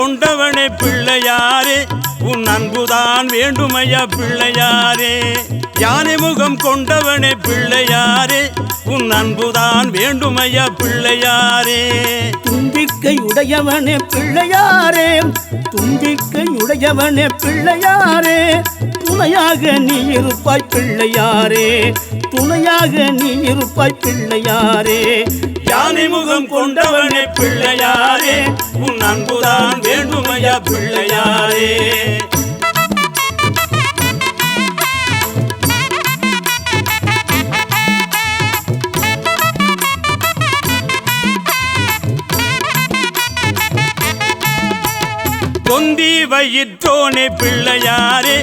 கொண்டவனே பிள்ளையாரே உன் அன்புதான் வேண்டுமையா பிள்ளையாரே யானை முகம் கொண்டவனே பிள்ளையாரே உன் அன்புதான் வேண்டுமையா பிள்ளையாரே தும்பிக்கை உடையவனே பிள்ளையாரே தும்பிக்கை உடையவனே பிள்ளையாரே துணையாக நீ இருப்பாய் பிள்ளையாரே துணையாக நீ இருப்பாய் பிள்ளையாரே யானை முகம் கொண்டவனே பிள்ளையாரே உன் அன்புதான் வேண்டுமையா பிள்ளையாரே தொந்தி வயிற்றோனே பிள்ளையாரே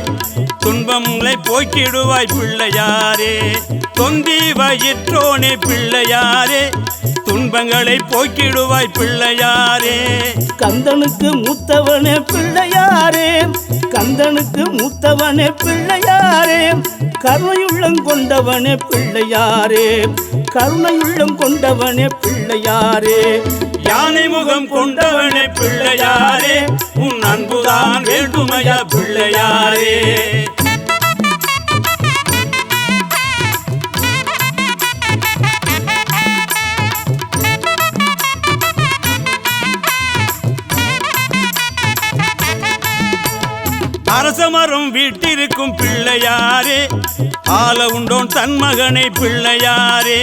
துன்பங்களை போக்கிடுவாய் பிள்ளையாரே தொந்தி வயிற்றோனே பிள்ளையாரே துன்பங்களை போக்கிடுவாய் பிள்ளையாரே கந்தனுக்கு மூத்தவனே பிள்ளையாரே கந்தனுக்கு மூத்தவனே பிள்ளையாரே கருணையுள்ளம் கொண்டவனே பிள்ளையாரே கருணையுள்ளம் கொண்டவனே பிள்ளையாரே யானை முகம் கொண்டவனே பிள்ளையாரே உன் அன்புதான் வேண்டுமையா பிள்ளையாரே அரசமரம் வீட்டிருக்கும் பிள்ளையாரே ஆல உண்டோன் தன் மகனை பிள்ளையாரே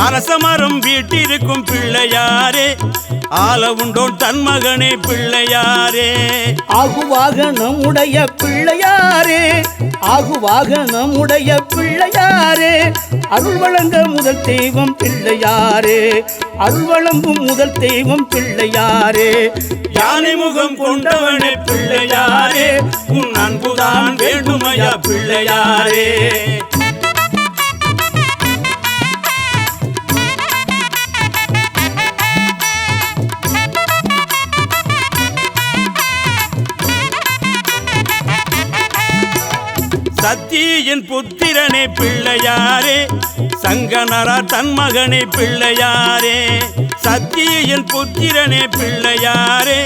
அரசமரம் வீட்டிருக்கும் பிள்ளையாரே ஆல உண்டோன் தன் மகனை பிள்ளையாரே ஆகுவாக நம்முடைய பிள்ளையாரே ஆகுவாக நம்முடைய பிள்ளையாரே அருள் வழங்க முதல் தெய்வம் பிள்ளையாரே அருள் வழங்கும் முதல் தெய்வம் பிள்ளையாரே யானை முகம் கொண்டவனே பிள்ளையாரே உன் அன்புதான் வேண்டுமையா பிள்ளையாரே சத்தியின் புத்திரனே பிள்ளையாரே சங்கனரா தன் மகனே பிள்ளையாரே சத்தியின் புத்திரனே பிள்ளையாரே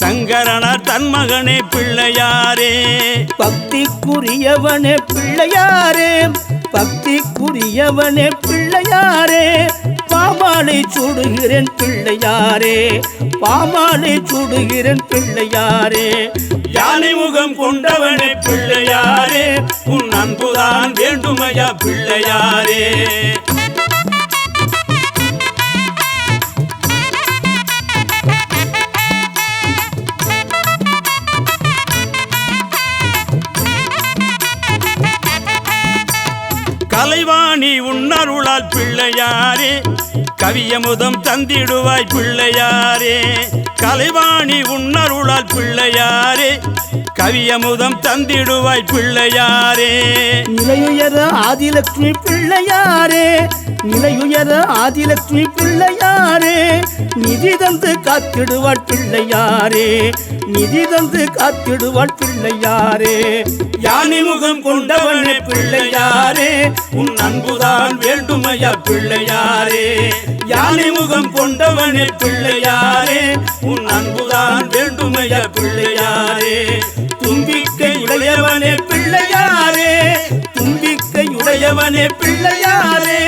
சங்கரனா தன் மகனே பிள்ளையாரே பக்திக்குரியவனே பிள்ளையாரே பக்திக்குரியவனே பிள்ளையாரே பாமாலை சூடுகிறேன் பிள்ளையாரே பாமாலை சூடுகிறேன் பிள்ளையாரே யானை முகம் கொண்டவனே பிள்ளையாரே உன் அன்புதான் வேண்டுமையா பிள்ளையாரே கலைவாணி உன்னருளால் பிள்ளையாரே கவியமுதம் தந்திடுவாய் பிள்ளையாரே கலைவாணி உன்னருளால் பிள்ளையாரே கவியமுதம் தந்திடுவாய் பிள்ளையாரே நிலையுயர ஆதிலட்சுமி பிள்ளையாரே நிலையுயர ஆதிலட்சுமி பிள்ளையாரே நிதி தந்து காத்திடுவாள் பிள்ளையாரே நிதி தந்து காத்திடுவாள் பிள்ளையாரே யானை முகம் கொண்டவனே பிள்ளையாரே உன் அன்புதான் வேண்டுமையா பிள்ளையாரே யானை முகம் கொண்டவனே பிள்ளையாரே உன் அன்புதான் வேண்டுமையா பிள்ளையாரே தும்பிக்கை உடையவனே பிள்ளையாரே தும்பிக்கை உடையவனே பிள்ளையாரே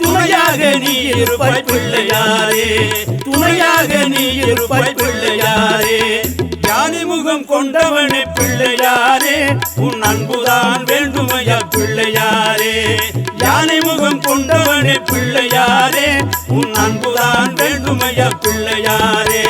துணையாக நீ இருப்பாய் பிள்ளையாரே துணையாக நீ இருப்பாய் பிள்ளையாரே யானை முகம் கொண்டவனே பிள்ளையாரே உன் அன்புதான் வேண்டுமையா பிள்ளையாரே யானை முகம் கொண்டவனே பிள்ளையாரே உன் அன்புதான் வேண்டுமையா பிள்ளையாரே